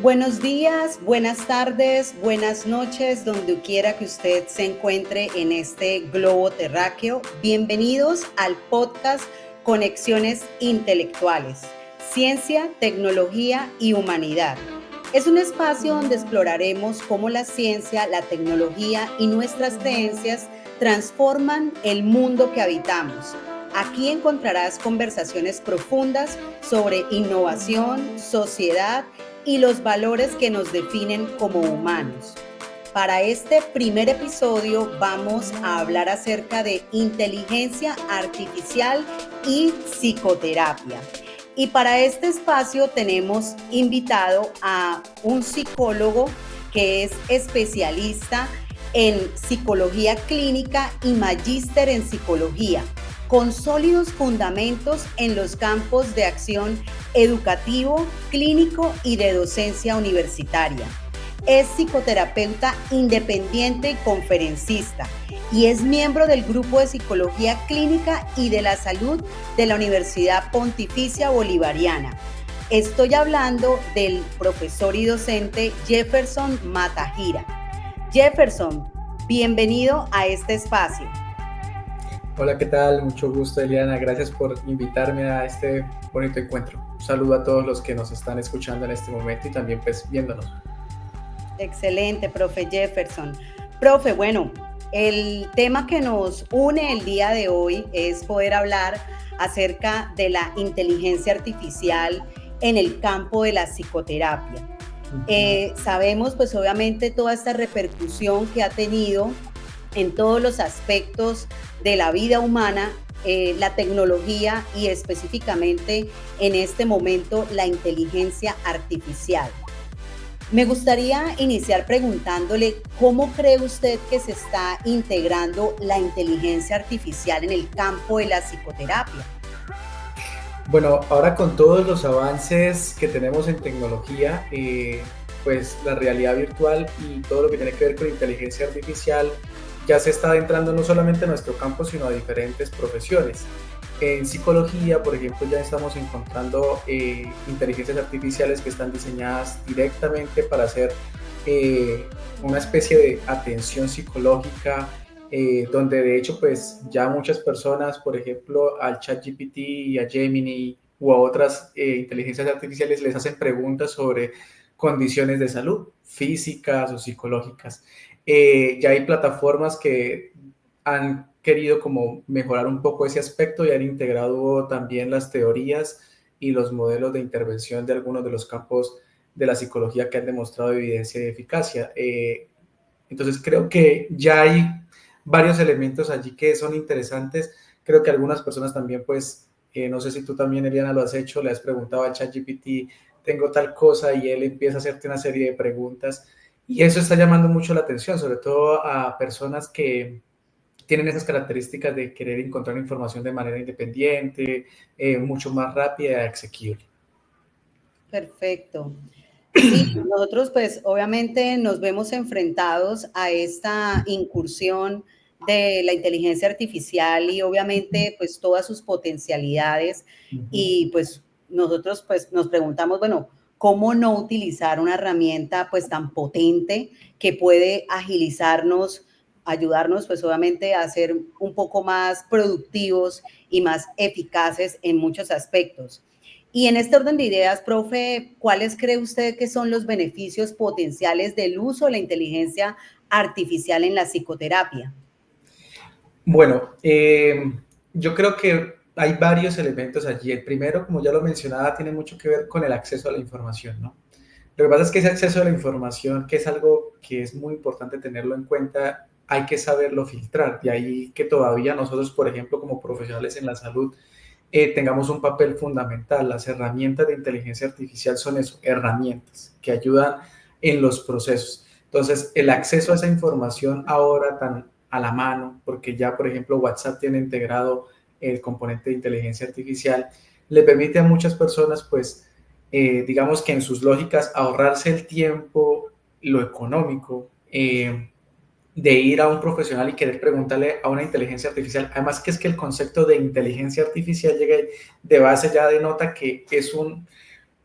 Buenos días, buenas tardes, buenas noches, donde quiera que usted se encuentre en este globo terráqueo. Bienvenidos al podcast Conexiones Intelectuales, Ciencia, Tecnología y Humanidad. Es un espacio donde exploraremos cómo la ciencia, la tecnología y nuestras creencias transforman el mundo que habitamos. Aquí encontrarás conversaciones profundas sobre innovación, sociedad y los valores que nos definen como humanos. Para este primer episodio vamos a hablar acerca de inteligencia artificial y psicoterapia. Y para este espacio tenemos invitado a un psicólogo que es especialista en psicología clínica y magíster en psicología, con sólidos fundamentos en los campos de acción educativo, clínico y de docencia universitaria. Es psicoterapeuta independiente y conferencista y es miembro del Grupo de Psicología Clínica y de la Salud de la Universidad Pontificia Bolivariana. Estoy hablando del profesor y docente Jefferson Matajira. Jefferson, bienvenido a este espacio. Hola, ¿qué tal? Mucho gusto, Eliana. Gracias por invitarme a este bonito encuentro. Un saludo a todos los que nos están escuchando en este momento y también pues viéndonos. Excelente, profe Jefferson. Profe, bueno, el tema que nos une el día de hoy es poder hablar acerca de la inteligencia artificial en el campo de la psicoterapia. Sabemos pues obviamente toda esta repercusión que ha tenido en todos los aspectos de la vida humana, la tecnología y específicamente en este momento la inteligencia artificial. Me gustaría iniciar preguntándole cómo cree usted que se está integrando la inteligencia artificial en el campo de la psicoterapia. Bueno, ahora con todos los avances que tenemos en tecnología, pues la realidad virtual y todo lo que tiene que ver con inteligencia artificial ya se está adentrando no solamente a nuestro campo, sino a diferentes profesiones. En psicología, por ejemplo, ya estamos encontrando inteligencias artificiales que están diseñadas directamente para hacer una especie de atención psicológica, donde de hecho pues ya muchas personas, por ejemplo, al ChatGPT y a Gemini u a otras inteligencias artificiales les hacen preguntas sobre condiciones de salud físicas o psicológicas. Ya hay plataformas que han querido como mejorar un poco ese aspecto y han integrado también las teorías y los modelos de intervención de algunos de los campos de la psicología que han demostrado evidencia de eficacia. Entonces creo que ya hay varios elementos allí que son interesantes. Creo que algunas personas también, pues, no sé si tú también, Eliana, lo has hecho, le has preguntado a ChatGPT, tengo tal cosa, y él empieza a hacerte una serie de preguntas. Y eso está llamando mucho la atención, sobre todo a personas que tienen esas características de querer encontrar información de manera independiente, mucho más rápida y asequible. Perfecto. Sí, nosotros pues obviamente nos vemos enfrentados a esta incursión de la inteligencia artificial y obviamente pues todas sus potencialidades y pues nosotros pues nos preguntamos, bueno, ¿cómo no utilizar una herramienta pues tan potente que puede agilizarnos, ayudarnos pues obviamente a ser un poco más productivos y más eficaces en muchos aspectos? Y en este orden de ideas, profe, ¿cuáles cree usted que son los beneficios potenciales del uso de la inteligencia artificial en la psicoterapia? Bueno, yo creo que hay varios elementos allí. El primero, como ya lo mencionaba, tiene mucho que ver con el acceso a la información, ¿no? Lo que pasa es que ese acceso a la información, que es algo que es muy importante tenerlo en cuenta, hay que saberlo filtrar. De ahí que todavía nosotros, por ejemplo, como profesionales en la salud, tengamos un papel fundamental. Las herramientas de inteligencia artificial son eso, herramientas que ayudan en los procesos. Entonces, el acceso a esa información ahora tan a la mano, porque ya, por ejemplo, WhatsApp tiene integrado el componente de inteligencia artificial, le permite a muchas personas, pues, digamos que en sus lógicas, ahorrarse el tiempo, lo económico, de ir a un profesional y querer preguntarle a una inteligencia artificial. Además que es que el concepto de inteligencia artificial llega de base ya denota que es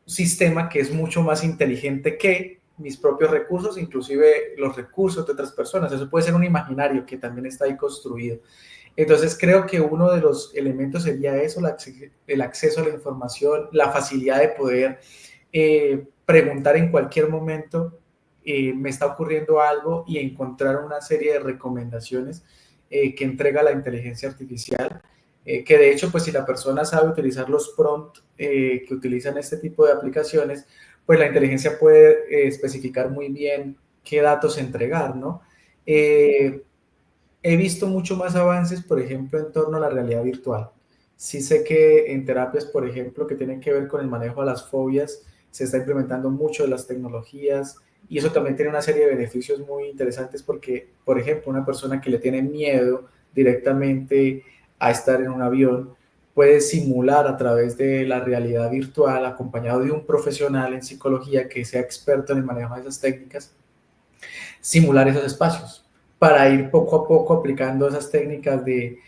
sistema que es mucho más inteligente que mis propios recursos, inclusive los recursos de otras personas. Eso puede ser un imaginario que también está ahí construido. Entonces creo que uno de los elementos sería eso, el acceso a la información, la facilidad de poder preguntar en cualquier momento, me está ocurriendo algo, y encontrar una serie de recomendaciones que entrega la inteligencia artificial, que de hecho, pues si la persona sabe utilizar los prompts que utilizan este tipo de aplicaciones, pues la inteligencia puede especificar muy bien qué datos entregar, ¿no? He visto mucho más avances, por ejemplo, en torno a la realidad virtual. Sí sé que en terapias, por ejemplo, que tienen que ver con el manejo de las fobias, se está implementando mucho de las tecnologías, y eso también tiene una serie de beneficios muy interesantes porque, por ejemplo, una persona que le tiene miedo directamente a estar en un avión puede simular a través de la realidad virtual, acompañado de un profesional en psicología que sea experto en el manejo de esas técnicas, simular esos espacios para ir poco a poco aplicando esas técnicas de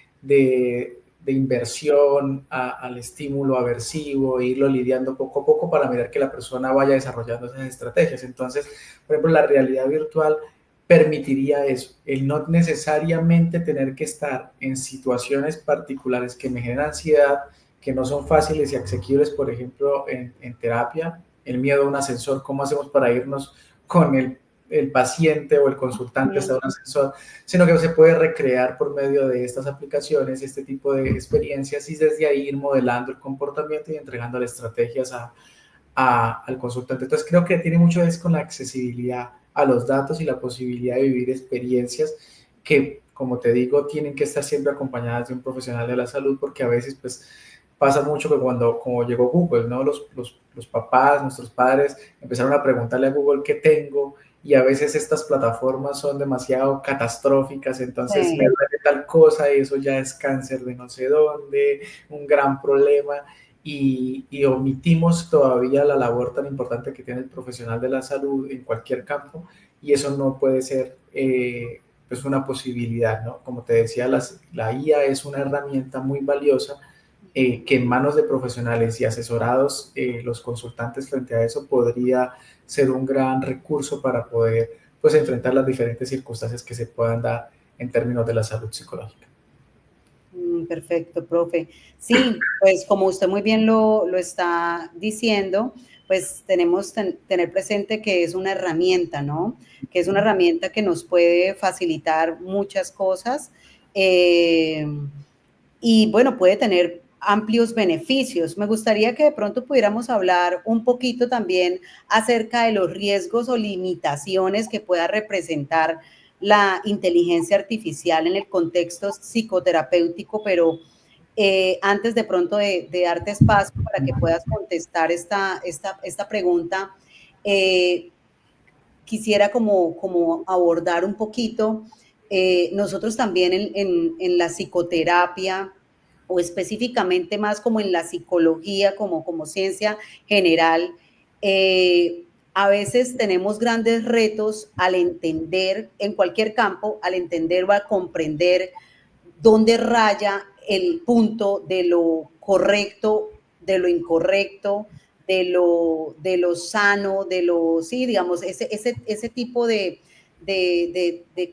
inversión al estímulo aversivo, e irlo lidiando poco a poco para mirar que la persona vaya desarrollando esas estrategias. Entonces, por ejemplo, la realidad virtual permitiría eso, el no necesariamente tener que estar en situaciones particulares que me generan ansiedad, que no son fáciles y asequibles, por ejemplo, en terapia, el miedo a un ascensor, ¿cómo hacemos para irnos con el paciente o el consultante hasta un ascensor? Sino que se puede recrear por medio de estas aplicaciones este tipo de experiencias, y desde ahí ir modelando el comportamiento y entregando las estrategias al consultante. Entonces creo que tiene mucho que ver con la accesibilidad a los datos y la posibilidad de vivir experiencias que, como te digo, tienen que estar siempre acompañadas de un profesional de la salud, porque a veces pues pasa mucho que cuando, como llegó Google, ¿no? Los papás, nuestros padres, empezaron a preguntarle a Google qué tengo, y a veces estas plataformas son demasiado catastróficas, entonces me duele tal cosa y eso ya es cáncer de no sé dónde, un gran problema, y omitimos todavía la labor tan importante que tiene el profesional de la salud en cualquier campo, y eso no puede ser pues una posibilidad, ¿no? Como te decía, la IA es una herramienta muy valiosa, que en manos de profesionales y asesorados, los consultantes frente a eso, podría ser un gran recurso para poder pues enfrentar las diferentes circunstancias que se puedan dar en términos de la salud psicológica. Perfecto, profe. Sí, pues como usted muy bien lo está diciendo, pues tenemos tener presente que es una herramienta, ¿no? Que es una herramienta que nos puede facilitar muchas cosas, y bueno, puede tener amplios beneficios. Me gustaría que de pronto pudiéramos hablar un poquito también acerca de los riesgos o limitaciones que pueda representar la inteligencia artificial en el contexto psicoterapéutico, pero antes de pronto de darte espacio para que puedas contestar esta pregunta, quisiera como abordar un poquito, nosotros también en la psicoterapia, o específicamente más como en la psicología, como ciencia general, a veces tenemos grandes retos al entender, en cualquier campo, al entender o a comprender dónde raya el punto de lo correcto, de lo incorrecto, de lo sano, sí, digamos, ese tipo de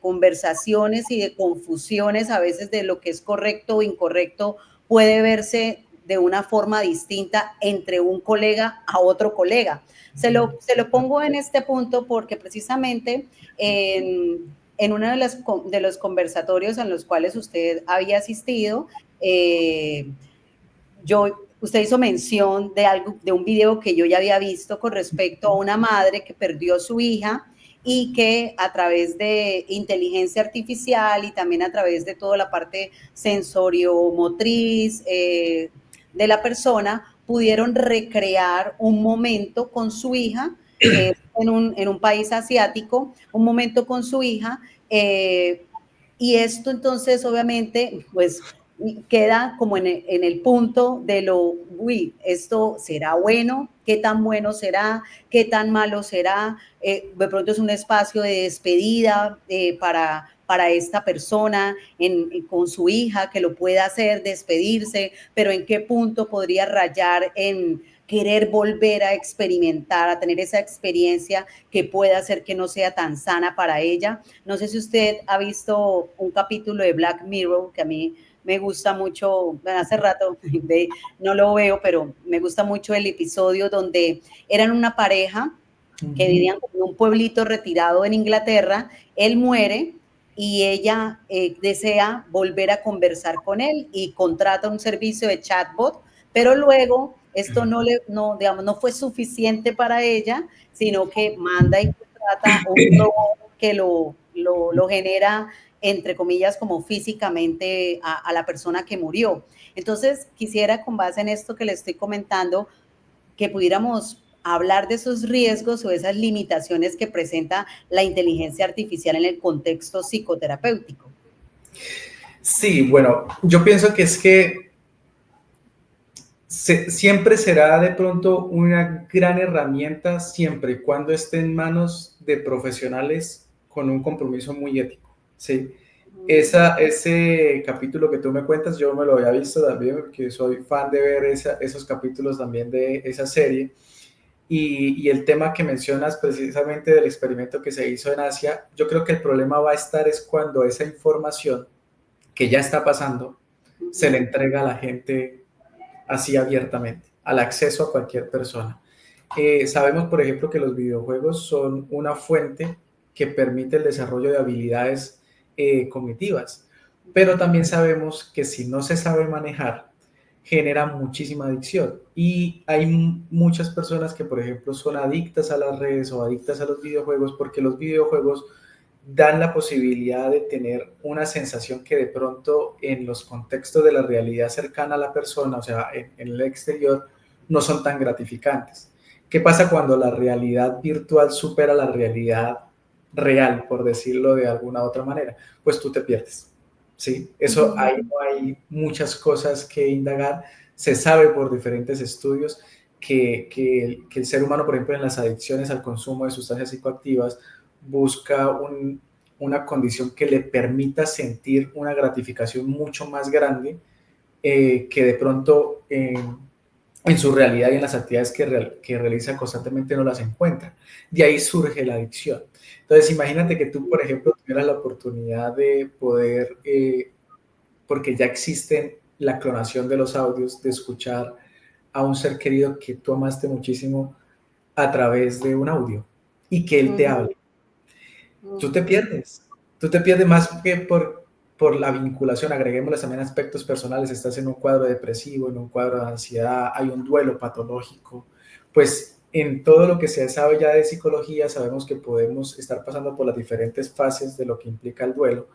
conversaciones y de confusiones a veces de lo que es correcto o incorrecto puede verse de una forma distinta entre un colega a otro colega. Se lo pongo en este punto porque precisamente en uno de los conversatorios en los cuales usted había asistido, usted hizo mención de un video que yo ya había visto con respecto a una madre que perdió a su hija y que a través de inteligencia artificial y también a través de toda la parte sensoriomotriz de la persona, pudieron recrear un momento con su hija en un país asiático, un momento con su hija, y esto entonces obviamente pues queda como en el punto de esto será bueno, qué tan bueno será, qué tan malo será, de pronto es un espacio de despedida para esta persona con su hija que lo pueda hacer, despedirse, pero en qué punto podría rayar querer volver a experimentar, a tener esa experiencia que pueda hacer que no sea tan sana para ella. No sé si usted ha visto un capítulo de Black Mirror, que a mí me gusta mucho, bueno, hace rato no lo veo, pero me gusta mucho el episodio donde eran una pareja que vivían en un pueblito retirado en Inglaterra. Él muere y ella desea volver a conversar con él y contrata un servicio de chatbot, pero luego esto digamos, no fue suficiente para ella, sino que manda y contrata un robot que lo genera, entre comillas, como físicamente a la persona que murió. Entonces, quisiera, con base en esto que le estoy comentando, que pudiéramos hablar de esos riesgos o esas limitaciones que presenta la inteligencia artificial en el contexto psicoterapéutico. Sí, bueno, yo pienso que es que siempre será de pronto una gran herramienta siempre y cuando esté en manos de profesionales con un compromiso muy ético, ¿sí? Ese capítulo que tú me cuentas, yo me lo había visto también porque soy fan de ver esos capítulos también de esa serie. Y el tema que mencionas precisamente del experimento que se hizo en Asia, yo creo que el problema va a estar es cuando esa información que ya está pasando se le entrega a la gente así abiertamente, al acceso a cualquier persona. Sabemos, por ejemplo, que los videojuegos son una fuente que permite el desarrollo de habilidades cognitivas, pero también sabemos que si no se sabe manejar, genera muchísima adicción. Y hay muchas personas que, por ejemplo, son adictas a las redes o adictas a los videojuegos porque los videojuegos dan la posibilidad de tener una sensación que de pronto en los contextos de la realidad cercana a la persona, o sea, en el exterior, no son tan gratificantes. ¿Qué pasa cuando la realidad virtual supera la realidad real, por decirlo de alguna otra manera? Pues tú te pierdes, ¿sí? Eso, ahí no hay muchas cosas que indagar. Se sabe por diferentes estudios que el ser humano, por ejemplo, en las adicciones al consumo de sustancias psicoactivas, busca una condición que le permita sentir una gratificación mucho más grande que de pronto en su realidad y en las actividades que realiza constantemente no las encuentra. De ahí surge la adicción. Entonces, imagínate que tú, por ejemplo, tuvieras la oportunidad de poder, porque ya existen la clonación de los audios, de escuchar a un ser querido que tú amaste muchísimo a través de un audio y que él te hable. Tú te pierdes más que por la vinculación, agreguémosle también aspectos personales, estás en un cuadro depresivo, en un cuadro de ansiedad, hay un duelo patológico, pues en todo lo que se sabe ya de psicología sabemos que podemos estar pasando por las diferentes fases de lo que implica el duelo,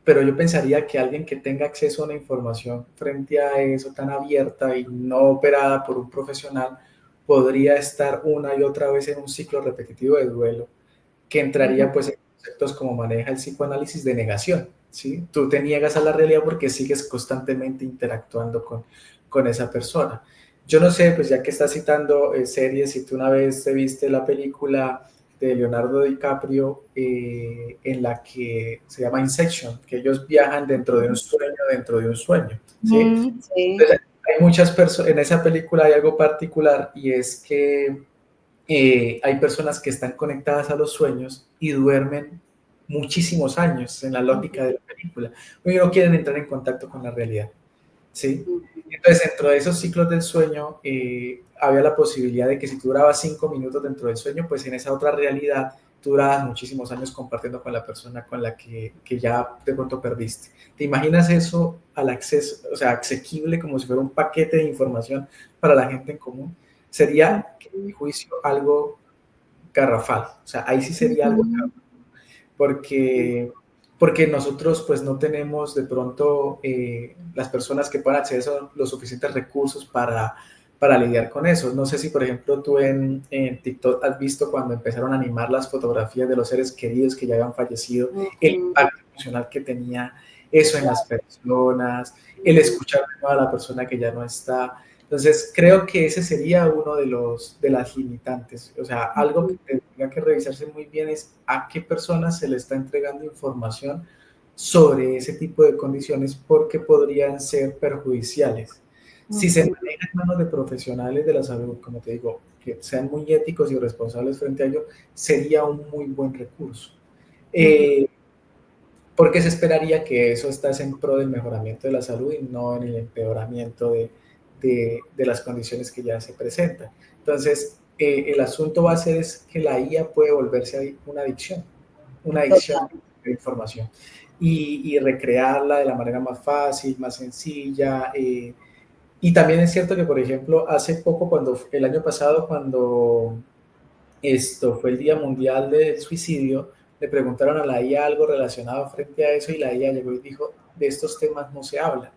pero yo pensaría que alguien que tenga acceso a una información frente a eso tan abierta y no operada por un profesional, podría estar una y otra vez en un ciclo repetitivo de duelo que entraría pues en conceptos como maneja el psicoanálisis de negación, ¿sí? Tú te niegas a la realidad porque sigues constantemente interactuando con esa persona. Yo no sé, pues ya que estás citando series, si tú una vez te viste la película de Leonardo DiCaprio en la que se llama Inception, que ellos viajan dentro de un sueño, ¿sí? Sí. Entonces, hay muchas personas, en esa película hay algo particular y es que hay personas que están conectadas a los sueños y duermen muchísimos años en la lógica de la película, porque no quieren entrar en contacto con la realidad, ¿sí? Entonces, dentro de esos ciclos del sueño, había la posibilidad de que si tú durabas 5 minutos dentro del sueño, pues en esa otra realidad tú durabas muchísimos años compartiendo con la persona con la que ya de pronto perdiste. ¿Te imaginas eso al acceso, o sea, asequible como si fuera un paquete de información para la gente en común? Sería, en mi juicio, algo garrafal. O sea, ahí sí sería algo garrafal. Porque nosotros pues no tenemos de pronto las personas que puedan acceder a los suficientes recursos para lidiar con eso. No sé si, por ejemplo, tú en TikTok has visto cuando empezaron a animar las fotografías de los seres queridos que ya habían fallecido, el impacto emocional que tenía eso en las personas, el escuchar a la persona que ya no está. Entonces, creo que ese sería uno de las limitantes. O sea, algo que tendría que revisarse muy bien es a qué personas se le está entregando información sobre ese tipo de condiciones porque podrían ser perjudiciales. Si se maneja en manos de profesionales de la salud, como te digo, que sean muy éticos y responsables frente a ello, sería un muy buen recurso. Porque se esperaría que eso estase en pro del mejoramiento de la salud y no en el empeoramiento de las condiciones que ya se presentan. Entonces, el asunto va a ser es que la IA puede volverse una adicción de información y recrearla de la manera más fácil, más sencilla. Y también es cierto que, por ejemplo, hace poco, el año pasado, cuando esto fue el Día Mundial del Suicidio, le preguntaron a la IA algo relacionado frente a eso y la IA llegó y dijo, de estos temas no se habla.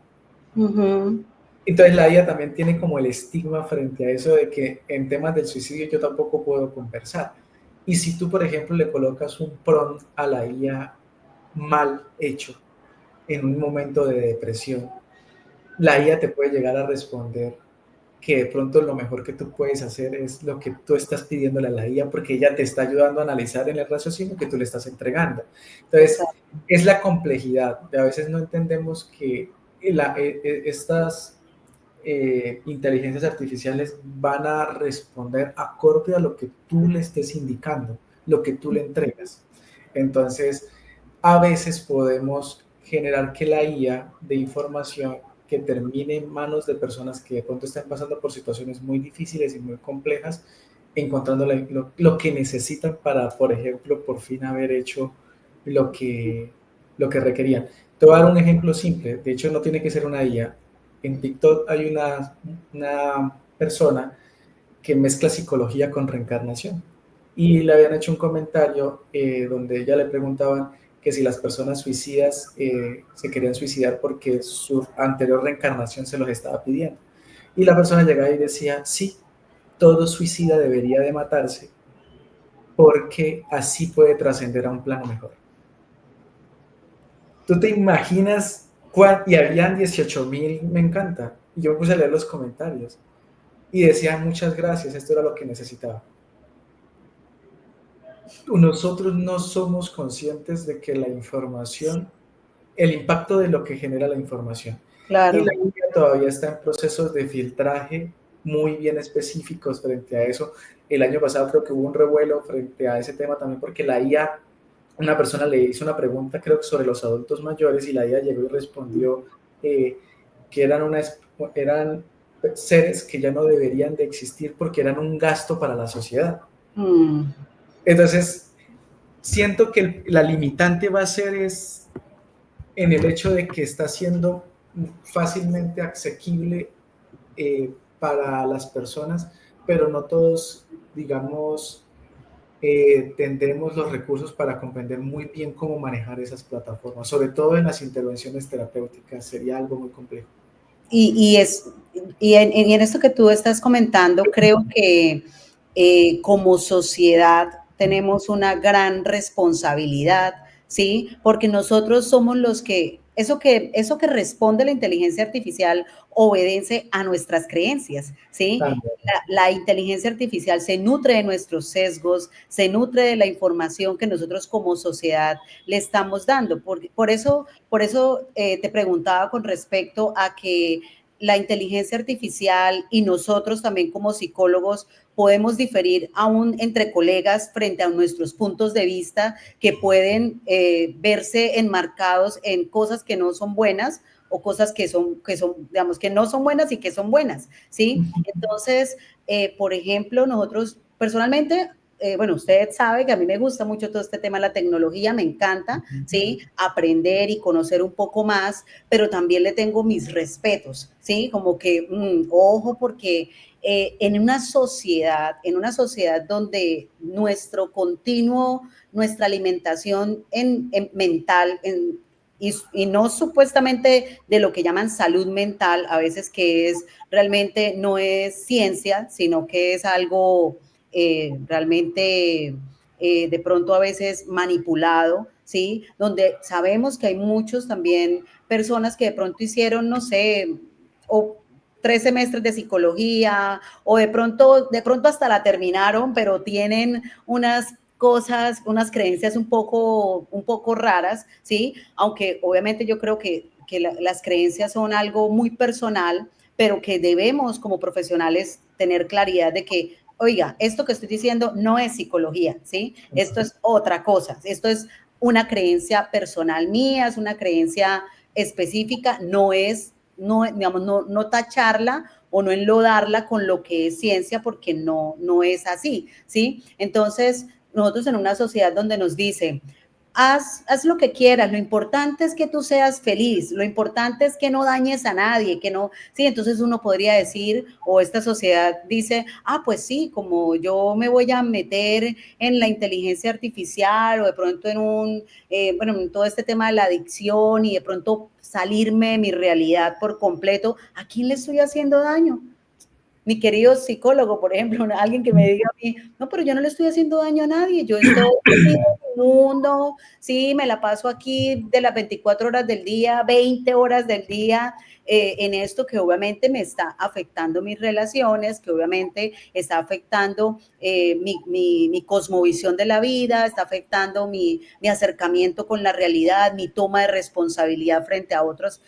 Entonces la IA también tiene como el estigma frente a eso de que en temas del suicidio yo tampoco puedo conversar. Y si tú, por ejemplo, le colocas un prompt a la IA mal hecho en un momento de depresión, la IA te puede llegar a responder que de pronto lo mejor que tú puedes hacer es lo que tú estás pidiéndole a la IA porque ella te está ayudando a analizar en el raciocinio que tú le estás entregando. Entonces, es la complejidad. A veces no entendemos que estas inteligencias artificiales van a responder acorde a lo que tú le estés indicando, lo que tú le entregas. Entonces, a veces podemos generar que la IA de información que termine en manos de personas que de pronto están pasando por situaciones muy difíciles y muy complejas, encontrando lo que necesitan para, por ejemplo, por fin haber hecho lo que requerían. Te voy a dar un ejemplo simple, de hecho no tiene que ser una IA. En TikTok hay una persona que mezcla psicología con reencarnación y le habían hecho un comentario donde ella le preguntaban que si las personas suicidas se querían suicidar porque su anterior reencarnación se los estaba pidiendo. Y la persona llegaba y decía, sí, todo suicida debería de matarse porque así puede trascender a un plano mejor. ¿Tú te imaginas? Y habían 18,000 me encanta. Y yo me puse a leer los comentarios y decían muchas gracias, esto era lo que necesitaba. Nosotros no somos conscientes de que la información, el impacto de lo que genera la información. Claro. Y la IA todavía está en procesos de filtraje muy bien específicos frente a eso. El año pasado creo que hubo un revuelo frente a ese tema también porque la IA, una persona le hizo una pregunta creo que sobre los adultos mayores y la IA llegó y respondió que eran seres que ya no deberían de existir porque eran un gasto para la sociedad. Entonces, siento que la limitante va a ser en el hecho de que está siendo fácilmente asequible para las personas, pero no todos, digamos, tendremos los recursos para comprender muy bien cómo manejar esas plataformas, sobre todo en las intervenciones terapéuticas, sería algo muy complejo. Y en esto que tú estás comentando, creo que como sociedad tenemos una gran responsabilidad, ¿sí? Porque nosotros somos los que eso que responde la inteligencia artificial obedece a nuestras creencias, ¿sí? La inteligencia artificial se nutre de nuestros sesgos, se nutre de la información que nosotros como sociedad le estamos dando. Por eso te preguntaba con respecto a que la inteligencia artificial y nosotros también como psicólogos podemos diferir aún entre colegas frente a nuestros puntos de vista que pueden verse enmarcados en cosas que no son buenas o cosas que son, digamos, que no son buenas y que son buenas, ¿sí? Entonces, por ejemplo, nosotros personalmente, bueno, usted sabe que a mí me gusta mucho todo este tema de la tecnología, me encanta, ¿sí? Aprender y conocer un poco más, pero también le tengo mis respetos, ¿sí? Como que, ojo, porque en una sociedad donde nuestra alimentación mental, y no supuestamente de lo que llaman salud mental, a veces que es realmente no es ciencia, sino que es algo realmente de pronto a veces manipulado, ¿sí? Donde sabemos que hay muchos también personas que de pronto hicieron, no sé, o 3 semestres de psicología, o de pronto hasta la terminaron, pero tienen unas cosas, unas creencias un poco raras, ¿sí? Aunque obviamente yo creo que las creencias son algo muy personal, pero que debemos como profesionales tener claridad de que, oiga, esto que estoy diciendo no es psicología, ¿sí? Esto es otra cosa, esto es una creencia personal mía, es una creencia específica, digamos, no tacharla o no enlodarla con lo que es ciencia, porque no es así, ¿sí? Entonces, nosotros en una sociedad donde nos dice, haz lo que quieras, lo importante es que tú seas feliz, lo importante es que no dañes a nadie, que no, sí, entonces uno podría decir, o esta sociedad dice, pues sí, como yo me voy a meter en la inteligencia artificial o de pronto bueno, en todo este tema de la adicción y de pronto salirme de mi realidad por completo, ¿a quién le estoy haciendo daño? Mi querido psicólogo, por ejemplo, alguien que me diga a mí, no, pero yo no le estoy haciendo daño a nadie, yo estoy aquí en mi mundo, sí, me la paso aquí de las 24 horas del día, 20 horas del día, en esto que obviamente me está afectando mis relaciones, que obviamente está afectando mi cosmovisión de la vida, está afectando mi acercamiento con la realidad, mi toma de responsabilidad frente a otras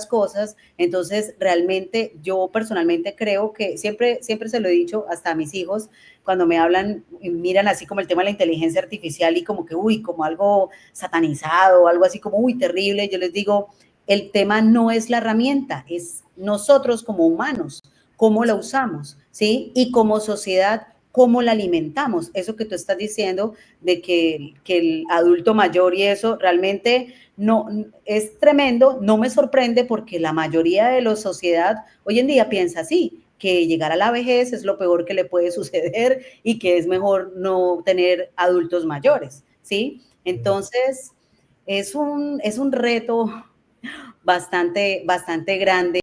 cosas. Entonces, realmente yo personalmente creo que siempre se lo he dicho hasta a mis hijos, cuando me hablan y miran así como el tema de la inteligencia artificial y como que, como algo satanizado, algo así como, terrible, yo les digo, el tema no es la herramienta, es nosotros como humanos, cómo la usamos, ¿sí? Y como sociedad, cómo la alimentamos. Eso que tú estás diciendo de que el adulto mayor y eso realmente no es tremendo, no me sorprende porque la mayoría de la sociedad hoy en día piensa así, que llegar a la vejez es lo peor que le puede suceder y que es mejor no tener adultos mayores, ¿sí? Entonces, es un reto bastante grande.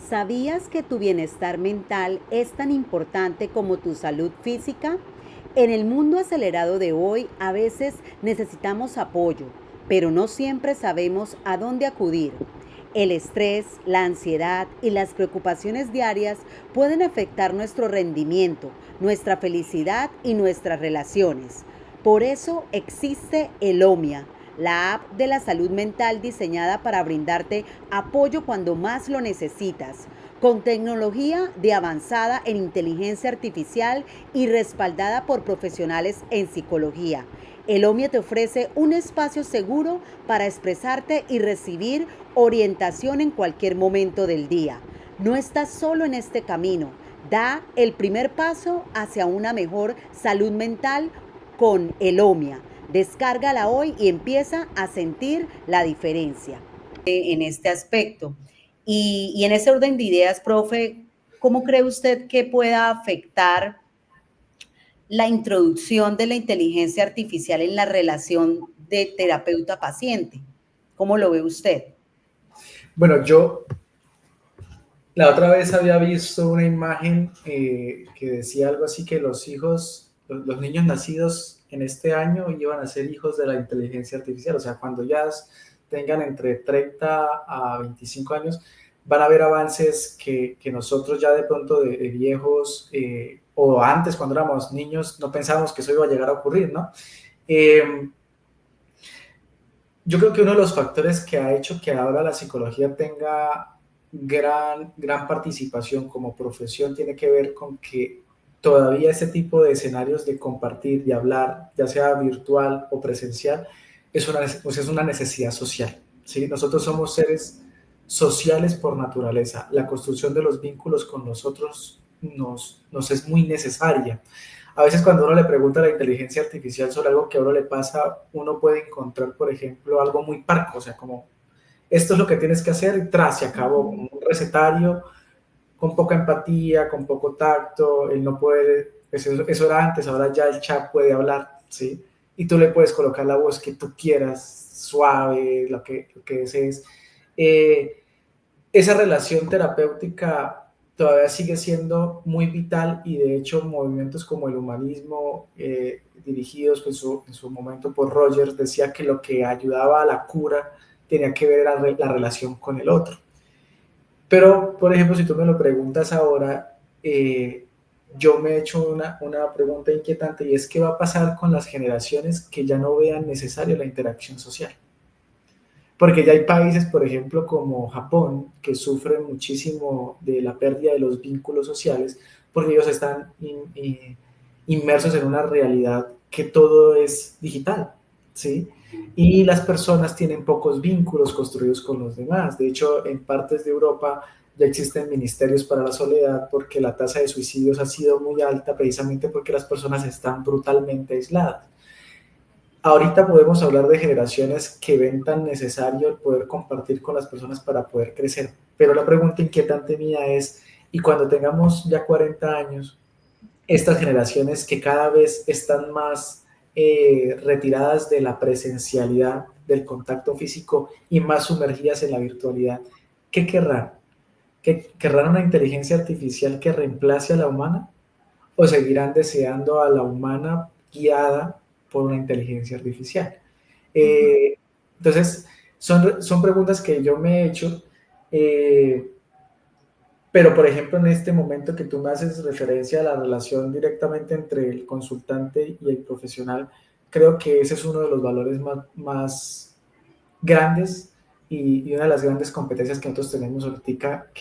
¿Sabías que tu bienestar mental es tan importante como tu salud física? En el mundo acelerado de hoy, a veces necesitamos apoyo, pero no siempre sabemos a dónde acudir. El estrés, la ansiedad y las preocupaciones diarias pueden afectar nuestro rendimiento, nuestra felicidad y nuestras relaciones. Por eso existe el OMIA, la app de la salud mental diseñada para brindarte apoyo cuando más lo necesitas, con tecnología de avanzada en inteligencia artificial y respaldada por profesionales en psicología. El OMIA te ofrece un espacio seguro para expresarte y recibir orientación en cualquier momento del día. No estás solo en este camino. Da el primer paso hacia una mejor salud mental con el OMIA. Descárgala hoy y empieza a sentir la diferencia. En este aspecto. Y en ese orden de ideas, profe, ¿cómo cree usted que pueda afectar la introducción de la inteligencia artificial en la relación de terapeuta-paciente? ¿Cómo lo ve usted? Bueno, yo la otra vez había visto una imagen que decía algo así que los niños nacidos en este año iban a ser hijos de la inteligencia artificial. O sea, cuando ya tengan entre 30 a 25 años, van a haber avances que nosotros ya de pronto de viejos o antes cuando éramos niños no pensábamos que eso iba a llegar a ocurrir, ¿no? Yo creo que uno de los factores que ha hecho que ahora la psicología tenga gran participación como profesión tiene que ver con que todavía ese tipo de escenarios de compartir, de hablar, ya sea virtual o presencial, es una necesidad social, ¿sí? Nosotros somos seres sociales por naturaleza. La construcción de los vínculos con nosotros nos es muy necesaria. A veces cuando uno le pregunta a la inteligencia artificial sobre algo que a uno le pasa, uno puede encontrar, por ejemplo, algo muy parco, o sea, como esto es lo que tienes que hacer y tras, se acabó, un recetario con poca empatía, con poco tacto, él no puede, eso era antes, ahora ya el chat puede hablar, ¿sí? Y tú le puedes colocar la voz que tú quieras, suave, lo que desees. Esa relación terapéutica todavía sigue siendo muy vital y de hecho movimientos como el humanismo, dirigidos en su momento por Rogers, decía que lo que ayudaba a la cura tenía que ver la relación con el otro. Pero, por ejemplo, si tú me lo preguntas ahora, yo me he hecho una pregunta inquietante y es qué va a pasar con las generaciones que ya no vean necesaria la interacción social. porque ya hay países, por ejemplo, como Japón, que sufren muchísimo de la pérdida de los vínculos sociales, porque ellos están inmersos en una realidad que todo es digital, ¿sí? Y las personas tienen pocos vínculos construidos con los demás. De hecho, en partes de Europa ya existen ministerios para la soledad porque la tasa de suicidios ha sido muy alta precisamente porque las personas están brutalmente aisladas. Ahorita podemos hablar de generaciones que ven tan necesario el poder compartir con las personas para poder crecer, pero la pregunta inquietante mía es, ¿y cuando tengamos ya 40 años, estas generaciones que cada vez están más retiradas de la presencialidad, del contacto físico y más sumergidas en la virtualidad, qué querrán? ¿Querrán una inteligencia artificial que reemplace a la humana o seguirán deseando a la humana guiada por una inteligencia artificial? Eh, entonces, son preguntas que yo me he hecho, eh, pero por ejemplo, en este momento que tú me haces referencia a la relación directamente entre el consultante y el profesional, creo que ese es uno de los valores más grandes y una de las grandes competencias que nosotros tenemos ahorita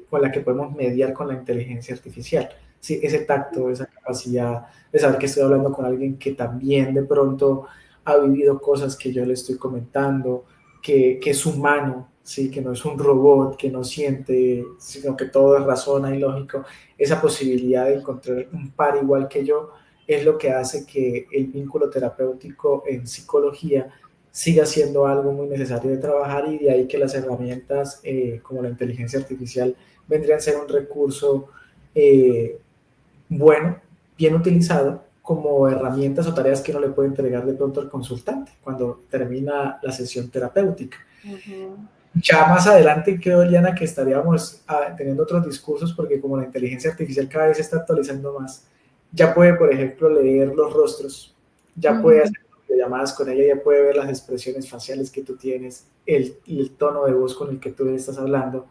con la que podemos mediar con la inteligencia artificial. Sí, ese tacto, esa capacidad de saber que estoy hablando con alguien que también de pronto ha vivido cosas que yo le estoy comentando, que es humano, sí, que no es un robot, que no siente, sino que todo es razona y lógico. Esa posibilidad de encontrar un par igual que yo es lo que hace que el vínculo terapéutico en psicología siga siendo algo muy necesario de trabajar, y de ahí que las herramientas como la inteligencia artificial vendrían a ser un recurso eh, bueno, bien utilizado, como herramientas o tareas que uno le puede entregar de pronto al consultante cuando termina la sesión terapéutica. Ya más adelante creo, Eliana, que estaríamos teniendo otros discursos, porque como la inteligencia artificial cada vez se está actualizando más, ya puede, por ejemplo, leer los rostros, ya puede hacer llamadas con ella, ya puede ver las expresiones faciales que tú tienes, el tono de voz con el que tú estás hablando.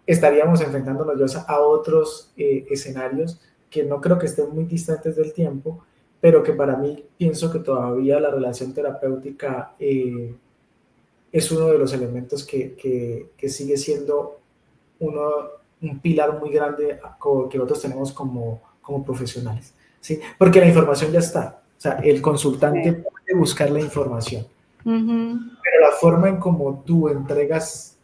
Estaríamos enfrentándonos ya a otros escenarios que no creo que estén muy distantes del tiempo, pero que para mí pienso que todavía la relación terapéutica es uno de los elementos que sigue siendo un pilar muy grande que nosotros tenemos como profesionales, ¿sí? Porque la información ya está, o sea, el consultante puede buscar la información, pero la forma en cómo tú entregas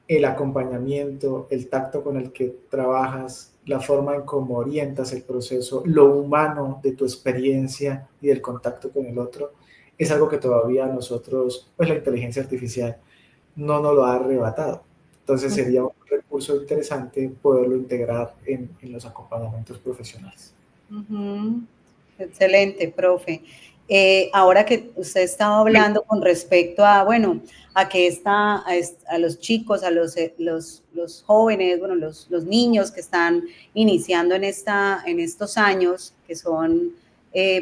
el acompañamiento, el tacto con el que trabajas, la forma en cómo orientas el proceso, lo humano de tu experiencia y del contacto con el otro, es algo que todavía nosotros, pues la inteligencia artificial no nos lo ha arrebatado. Entonces sería un recurso interesante poderlo integrar en los acompañamientos profesionales. Excelente, profe. Ahora que usted estaba hablando con respecto a, bueno, a que a los chicos, a los jóvenes, bueno, los niños que están iniciando en estos años, que son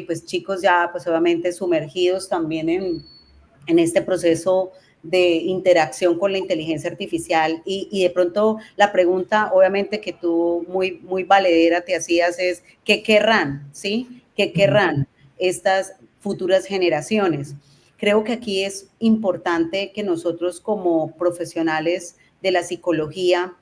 pues chicos ya pues obviamente sumergidos también en este proceso de interacción con la inteligencia artificial, y de pronto la pregunta obviamente que tú muy valedera te hacías es, ¿qué querrán? ¿Sí? ¿Qué querrán estas futuras generaciones? Creo que aquí es importante que nosotros como profesionales de la psicología,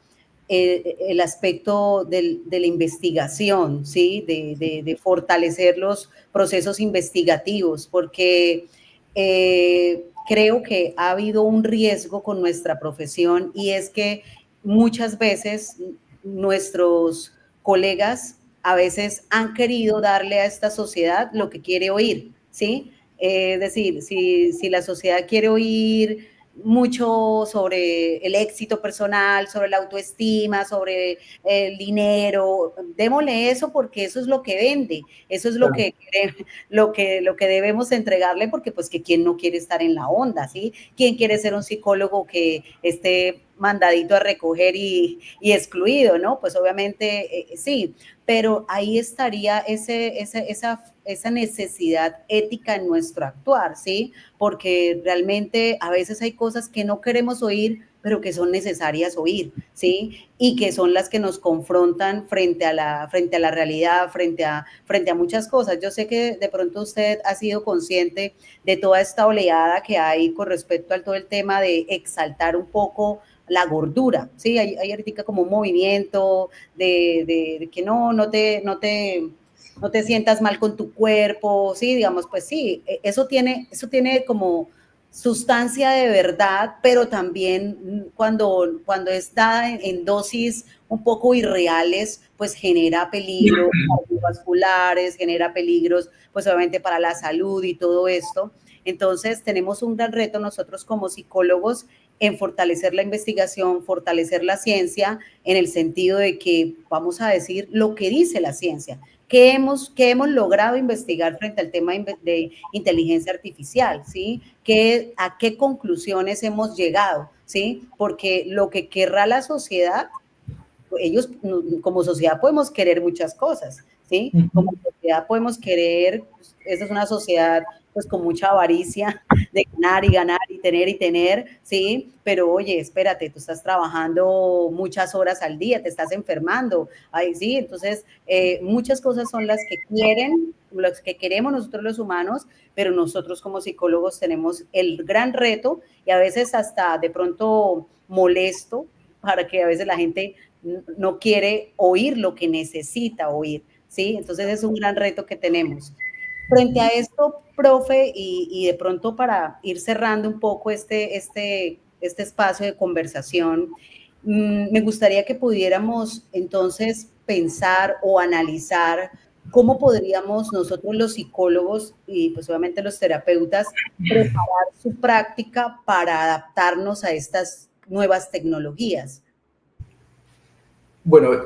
el aspecto de la investigación, ¿sí? De fortalecer los procesos investigativos, porque creo que ha habido un riesgo con nuestra profesión, y es que muchas veces nuestros colegas a veces han querido darle a esta sociedad lo que quiere oír, ¿sí? Es decir, si la sociedad quiere oír mucho sobre el éxito personal, sobre la autoestima, sobre el dinero, démosle eso porque eso es lo que vende, eso es lo que debemos entregarle, porque pues que quién no quiere estar en la onda, ¿sí? ¿Quién quiere ser un psicólogo que esté mandadito a recoger y excluido, ¿no? Pues obviamente sí, pero ahí estaría esa necesidad ética en nuestro actuar, ¿sí? Porque realmente a veces hay cosas que no queremos oír, pero que son necesarias oír, ¿sí? Y que son las que nos confrontan frente a la realidad, frente a muchas cosas. Yo sé que de pronto usted ha sido consciente de toda esta oleada que hay con respecto al todo el tema de exaltar un poco la gordura, ¿sí? Hay ahorita como un movimiento de que no te sientas mal con tu cuerpo, sí, digamos, pues sí, eso tiene como sustancia de verdad, pero también cuando es dada en dosis un poco irreales, pues genera peligros cardiovasculares, genera peligros, pues obviamente para la salud y todo esto. Entonces, tenemos un gran reto nosotros como psicólogos en fortalecer la investigación, fortalecer la ciencia, en el sentido de que vamos a decir lo que dice la ciencia. ¿Qué hemos logrado investigar frente al tema de inteligencia artificial? ¿Sí? ¿A qué conclusiones hemos llegado? ¿Sí? Porque lo que querrá la sociedad, ellos como sociedad podemos querer muchas cosas, ¿sí? Como sociedad podemos querer, pues, esta es una sociedad pues con mucha avaricia de ganar y tener, ¿sí? Pero oye, espérate, tú estás trabajando muchas horas al día, te estás enfermando, ay, sí, entonces muchas cosas son las que queremos nosotros los humanos, pero nosotros como psicólogos tenemos el gran reto y a veces hasta de pronto molesto para que a veces la gente no quiere oír lo que necesita oír, ¿sí? Entonces es un gran reto que tenemos. Frente a esto, profe, y de pronto para ir cerrando un poco este espacio de conversación, me gustaría que pudiéramos entonces pensar o analizar cómo podríamos nosotros los psicólogos y pues obviamente los terapeutas preparar su práctica para adaptarnos a estas nuevas tecnologías. Bueno,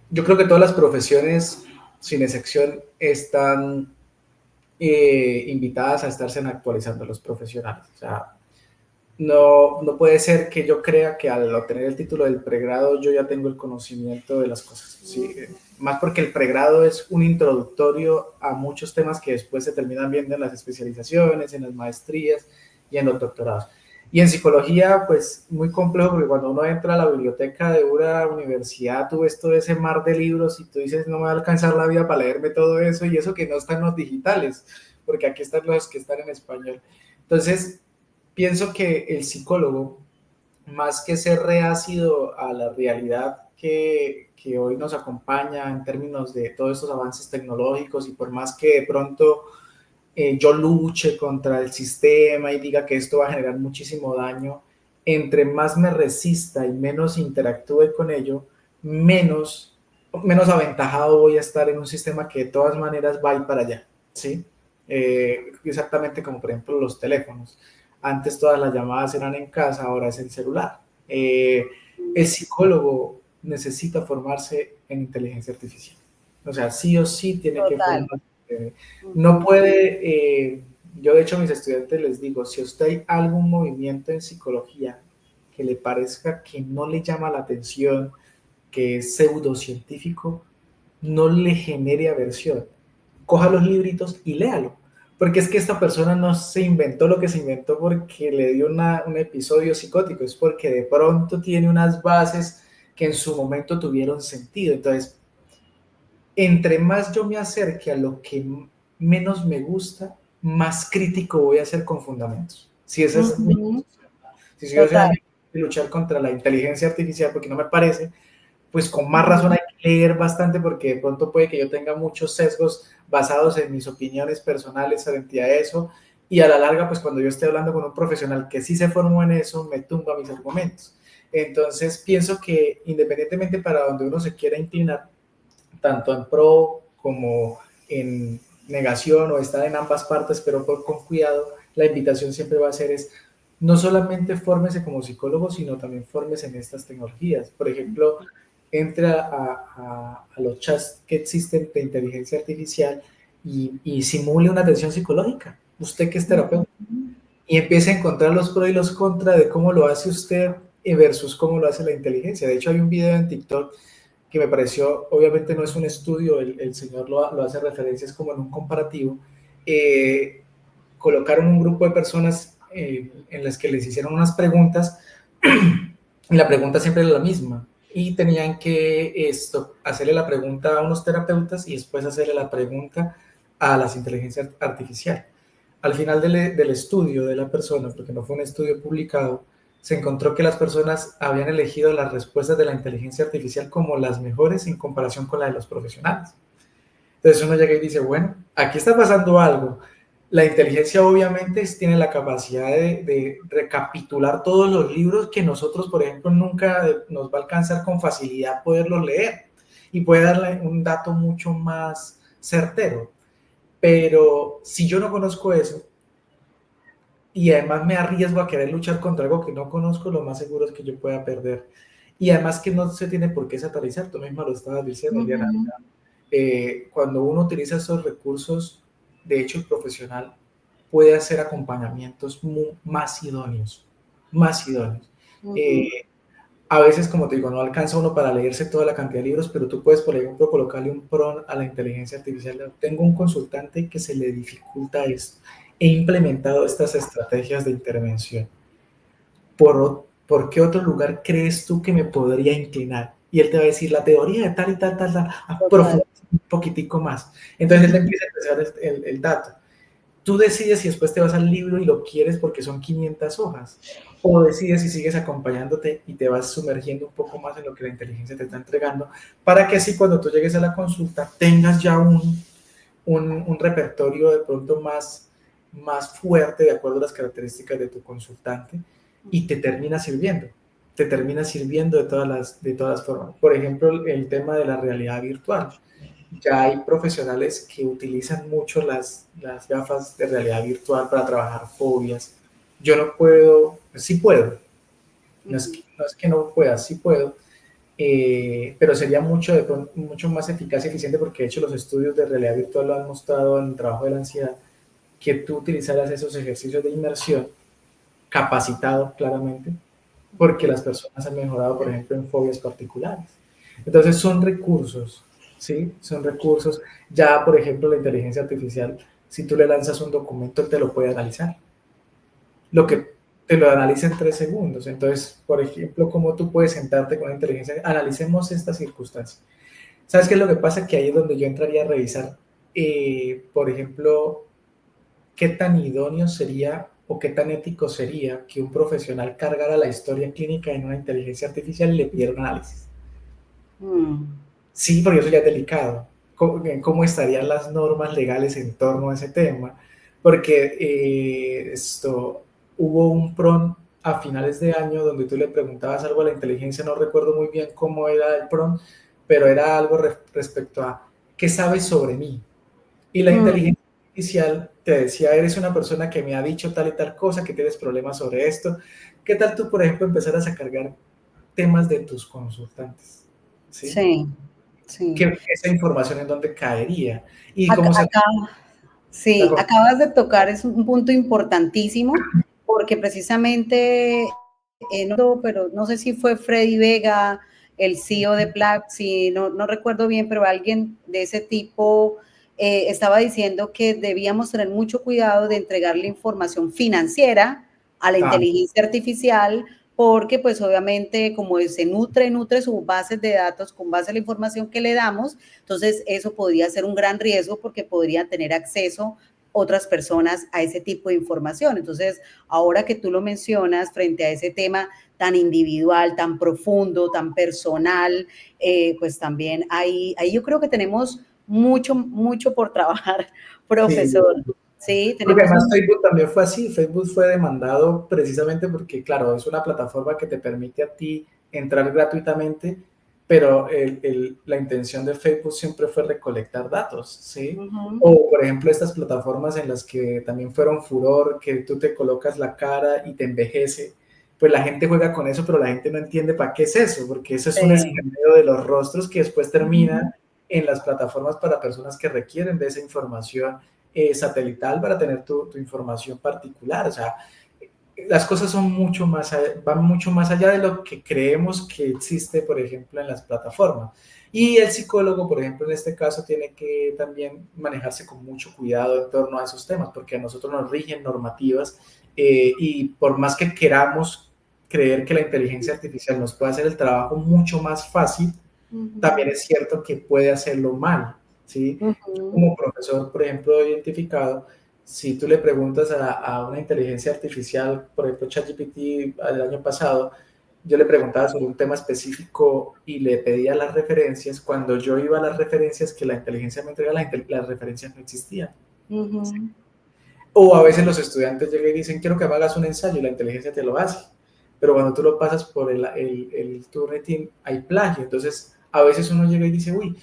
yo creo que todas las profesiones, sin excepción, están invitadas a estarse actualizando los profesionales. O sea, no puede ser que yo crea que al obtener el título del pregrado yo ya tengo el conocimiento de las cosas. ¿Sí? Más porque el pregrado es un introductorio a muchos temas que después se terminan viendo en las especializaciones, en las maestrías y en los doctorados. Y en psicología, pues muy complejo, porque cuando uno entra a la biblioteca de una universidad, tú ves todo ese mar de libros y tú dices, no me va a alcanzar la vida para leerme todo eso, y eso que no están los digitales, porque aquí están los que están en español. Entonces, pienso que el psicólogo, más que ser reácido a la realidad que hoy nos acompaña en términos de todos estos avances tecnológicos, y por más que de pronto yo luche contra el sistema y diga que esto va a generar muchísimo daño, entre más me resista y menos interactúe con ello, menos aventajado voy a estar en un sistema que de todas maneras va a ir para allá, ¿sí? Exactamente como por ejemplo los teléfonos. Antes todas las llamadas eran en casa, ahora es el celular. El psicólogo necesita formarse en inteligencia artificial. O sea, sí o sí tiene que formarse. No puede, yo de hecho a mis estudiantes les digo, si a usted hay algún movimiento en psicología que le parezca que no le llama la atención, que es pseudocientífico, no le genere aversión. Coja los libritos y léalo. Porque es que esta persona no se inventó lo que se inventó porque le dio un episodio psicótico, es porque de pronto tiene unas bases que en su momento tuvieron sentido. Entonces, entre más yo me acerque a lo que menos me gusta, más crítico voy a ser con fundamentos. Si esa es mi posición. Si yo soy luchar contra la inteligencia artificial porque no me parece, pues con más razón hay que leer bastante, porque de pronto puede que yo tenga muchos sesgos basados en mis opiniones personales frente a eso, y a la larga, pues cuando yo esté hablando con un profesional que sí se formó en eso, me tumba mis argumentos. Entonces pienso que independientemente para donde uno se quiera inclinar, tanto en pro como en negación o estar en ambas partes, pero con cuidado, la invitación siempre va a ser es no solamente fórmese como psicólogo, sino también fórmese en estas tecnologías. Por ejemplo, entra a los chats que existen de inteligencia artificial y simule una atención psicológica, usted que es terapeuta, y empiece a encontrar los pros y los contras de cómo lo hace usted versus cómo lo hace la inteligencia. De hecho, hay un video en TikTok que me pareció, obviamente no es un estudio, el señor lo hace referencias como en un comparativo. Colocaron un grupo de personas en las que les hicieron unas preguntas Y la pregunta siempre era la misma. Y tenían que hacerle la pregunta a unos terapeutas y después hacerle la pregunta a las inteligencias artificiales. Al final del estudio de la persona, porque no fue un estudio publicado, se encontró que las personas habían elegido las respuestas de la inteligencia artificial como las mejores en comparación con la de los profesionales. Entonces uno llega y dice, bueno, aquí está pasando algo. La inteligencia obviamente tiene la capacidad de recapitular todos los libros que nosotros, por ejemplo, nunca nos va a alcanzar con facilidad poderlos leer y puede darle un dato mucho más certero. Pero si yo no conozco eso y además me arriesgo a querer luchar contra algo que no conozco, lo más seguro es que yo pueda perder. Y además que no se tiene por qué satanizar, tú misma lo estabas diciendo, Diana. Cuando uno utiliza esos recursos, de hecho el profesional puede hacer acompañamientos más idóneos, más idóneos. A veces, como te digo, no alcanza uno para leerse toda la cantidad de libros, pero tú puedes, por ejemplo, colocarle un prompt a la inteligencia artificial. Tengo un consultante que se le dificulta esto. He implementado estas estrategias de intervención. ¿Por qué otro lugar crees tú que me podría inclinar? Y él te va a decir la teoría de tal y tal, profundiza un poquitico más. Entonces él te empieza a empezar el dato. Tú decides si después te vas al libro y lo quieres porque son 500 hojas, o decides si sigues acompañándote y te vas sumergiendo un poco más en lo que la inteligencia te está entregando, para que así cuando tú llegues a la consulta tengas ya un repertorio de pronto más fuerte de acuerdo a las características de tu consultante y te termina sirviendo de todas las formas. Por ejemplo, el tema de la realidad virtual. Ya hay profesionales que utilizan mucho las gafas de realidad virtual para trabajar fobias. Yo no puedo, sí puedo, no es que no pueda, sí puedo, pero sería mucho más eficaz y eficiente porque de hecho los estudios de realidad virtual lo han mostrado en el trabajo de la ansiedad, que tú utilizaras esos ejercicios de inmersión capacitado claramente, porque las personas han mejorado, por ejemplo, en fobias particulares. Entonces son recursos, ¿sí? Son recursos. Ya, por ejemplo, la inteligencia artificial, si tú le lanzas un documento, él te lo puede analizar. Lo que te lo analiza en 3 segundos. Entonces, por ejemplo, ¿cómo tú puedes sentarte con la inteligencia? Analicemos esta circunstancia. ¿Sabes qué es lo que pasa? Que ahí es donde yo entraría a revisar, por ejemplo, qué tan idóneo sería o qué tan ético sería que un profesional cargara la historia clínica en una inteligencia artificial y le pidiera un análisis. Sí, porque eso ya es delicado. ¿Cómo estarían las normas legales en torno a ese tema? Porque hubo un prompt a finales de año donde tú le preguntabas algo a la inteligencia, no recuerdo muy bien cómo era el prompt, pero era algo respecto a ¿qué sabes sobre mí? Y la inteligencia artificial te decía, eres una persona que me ha dicho tal y tal cosa, que tienes problemas sobre esto. ¿Qué tal tú, por ejemplo, empezaras a cargar temas de tus consultantes? ¿Sí? Sí, sí. Esa información en dónde caería. Y Sí, acabas de tocar es un punto importantísimo porque precisamente, pero no sé si fue Freddy Vega, el CEO de Platzi, no recuerdo bien, pero alguien de ese tipo estaba diciendo que debíamos tener mucho cuidado de entregarle información financiera a la inteligencia artificial porque pues obviamente como se nutre sus bases de datos con base a la información que le damos, entonces eso podría ser un gran riesgo porque podrían tener acceso otras personas a ese tipo de información. Entonces, ahora que tú lo mencionas frente a ese tema tan individual, tan profundo, tan personal, pues también ahí yo creo que tenemos mucho por trabajar, profesor. Sí. Sí, Porque tenemos además Facebook también fue así, Facebook fue demandado precisamente porque, claro, es una plataforma que te permite a ti entrar gratuitamente, pero la intención de Facebook siempre fue recolectar datos, ¿sí? O, por ejemplo, estas plataformas en las que también fueron furor, que tú te colocas la cara y te envejece, pues la gente juega con eso, pero la gente no entiende para qué es eso, porque eso es un escaneo de los rostros que después termina en las plataformas para personas que requieren de esa información satelital para tener tu información particular. O sea, las cosas son van mucho más allá de lo que creemos que existe, por ejemplo, en las plataformas. Y el psicólogo, por ejemplo, en este caso, tiene que también manejarse con mucho cuidado en torno a esos temas, porque a nosotros nos rigen normativas y por más que queramos creer que la inteligencia artificial nos puede hacer el trabajo mucho más fácil, también es cierto que puede hacerlo mal, ¿sí? Yo como profesor, por ejemplo, he identificado, si tú le preguntas a una inteligencia artificial, por ejemplo, ChatGPT el año pasado, yo le preguntaba sobre un tema específico y le pedía las referencias. Cuando yo iba a las referencias que la inteligencia me entregaba, las referencias no existían. O a veces los estudiantes llegan y dicen, quiero que me hagas un ensayo y la inteligencia te lo hace. Pero cuando tú lo pasas por el Turnitin, hay plagio. Entonces, a veces uno llega y dice, uy,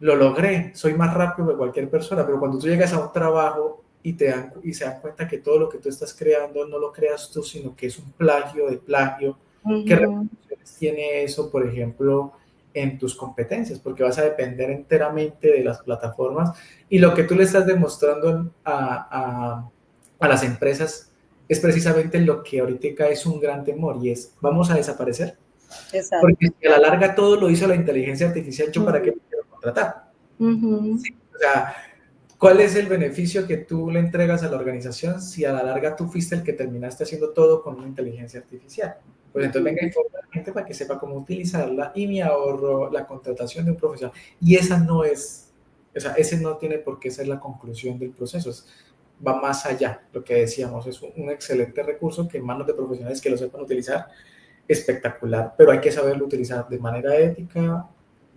lo logré, soy más rápido que cualquier persona. Pero cuando tú llegas a un trabajo y se dan cuenta que todo lo que tú estás creando no lo creas tú, sino que es un plagio de plagio, ¿qué repercusiones tiene eso, por ejemplo, en tus competencias? Porque vas a depender enteramente de las plataformas y lo que tú le estás demostrando a las empresas es precisamente lo que ahorita es un gran temor y es, ¿vamos a desaparecer? Exacto. Porque si a la larga todo lo hizo la inteligencia artificial, ¿yo para qué me quiero contratar? Sí, o sea, ¿cuál es el beneficio que tú le entregas a la organización si a la larga tú fuiste el que terminaste haciendo todo con una inteligencia artificial? Pues entonces venga, informa a la gente para que sepa cómo utilizarla y me ahorro la contratación de un profesional. Y esa no es, o sea, ese no tiene por qué ser la conclusión del proceso. Va más allá, lo que decíamos, es un excelente recurso que en manos de profesionales que lo sepan utilizar, espectacular, pero hay que saberlo utilizar de manera ética,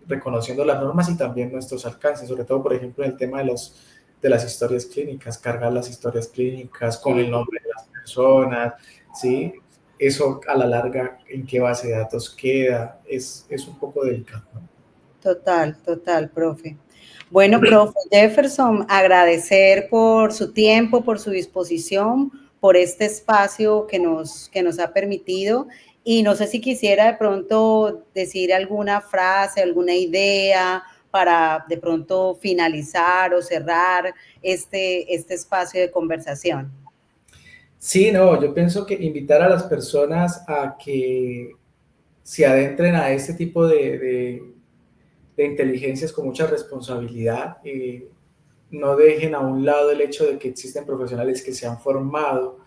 reconociendo las normas y también nuestros alcances, sobre todo, por ejemplo, en el tema de las historias clínicas, cargar las historias clínicas con el nombre de las personas, ¿sí? Eso a la larga, ¿en qué base de datos queda? Es un poco delicado, ¿no? Total, profe. Bueno, profe Jefferson, agradecer por su tiempo, por su disposición, por este espacio que nos ha permitido. Y no sé si quisiera de pronto decir alguna frase, alguna idea para de pronto finalizar o cerrar este espacio de conversación. Sí, no, yo pienso que invitar a las personas a que se adentren a este tipo de inteligencias con mucha responsabilidad, no dejen a un lado el hecho de que existen profesionales que se han formado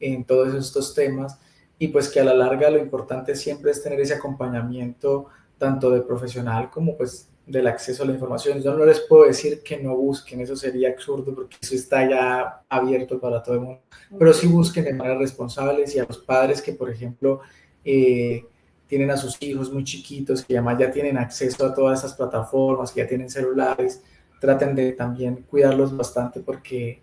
en todos estos temas y pues que a la larga lo importante siempre es tener ese acompañamiento tanto de profesional como pues del acceso a la información. Yo no les puedo decir que no busquen, eso sería absurdo porque eso está ya abierto para todo el mundo, pero sí busquen de manera responsable y a los padres que, por ejemplo, tienen a sus hijos muy chiquitos, que además ya tienen acceso a todas estas plataformas, que ya tienen celulares, traten de también cuidarlos bastante porque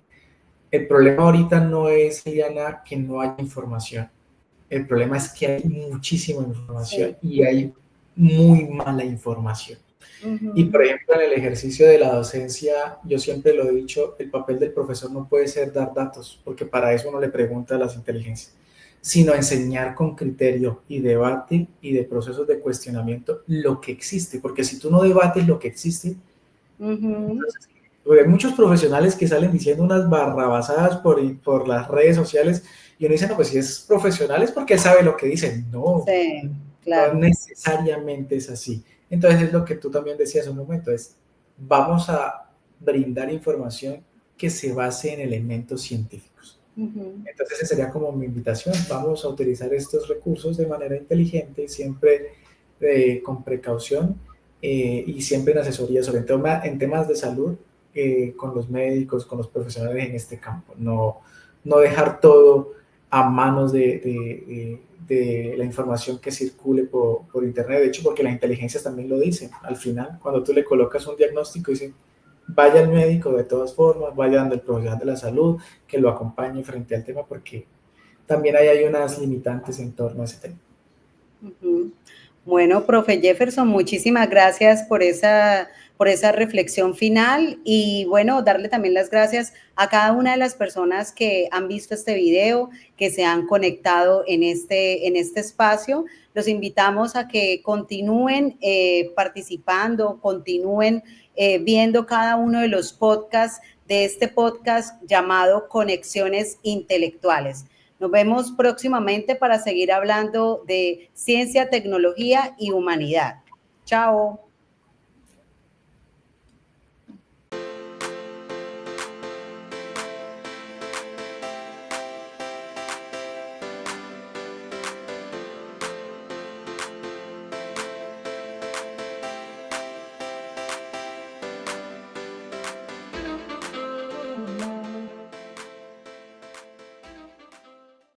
el problema ahorita no es, Liliana, que no haya información. El problema es que hay muchísima información y hay muy mala información. Y por ejemplo, en el ejercicio de la docencia, yo siempre lo he dicho, el papel del profesor no puede ser dar datos, porque para eso uno le pregunta a las inteligencias, sino enseñar con criterio y debate y de procesos de cuestionamiento lo que existe, porque si tú no debates lo que existe, entonces, hay muchos profesionales que salen diciendo unas barrabasadas por las redes sociales y uno dice, no, pues si es profesional es porque sabe lo que dice. No, Sí, claro. no necesariamente es así. Entonces es lo que tú también decías un momento, es vamos a brindar información que se base en elementos científicos. Entonces esa sería como mi invitación, vamos a utilizar estos recursos de manera inteligente, siempre con precaución y siempre en asesoría, sobre todo en temas de salud, con los médicos, con los profesionales en este campo, no dejar todo a manos de la información que circule por internet, de hecho porque las inteligencias también lo dicen, al final cuando tú le colocas un diagnóstico dicen vaya al médico de todas formas, vaya donde el profesional de la salud, que lo acompañe frente al tema, porque también hay unas limitantes en torno a ese tema. Bueno, profe Jefferson, muchísimas gracias por esa reflexión final y bueno, darle también las gracias a cada una de las personas que han visto este video, que se han conectado en este espacio. Los invitamos a que continúen participando, continúen viendo cada uno de los podcasts de este podcast llamado Conexiones Intelectuales. Nos vemos próximamente para seguir hablando de ciencia, tecnología y humanidad. Chao.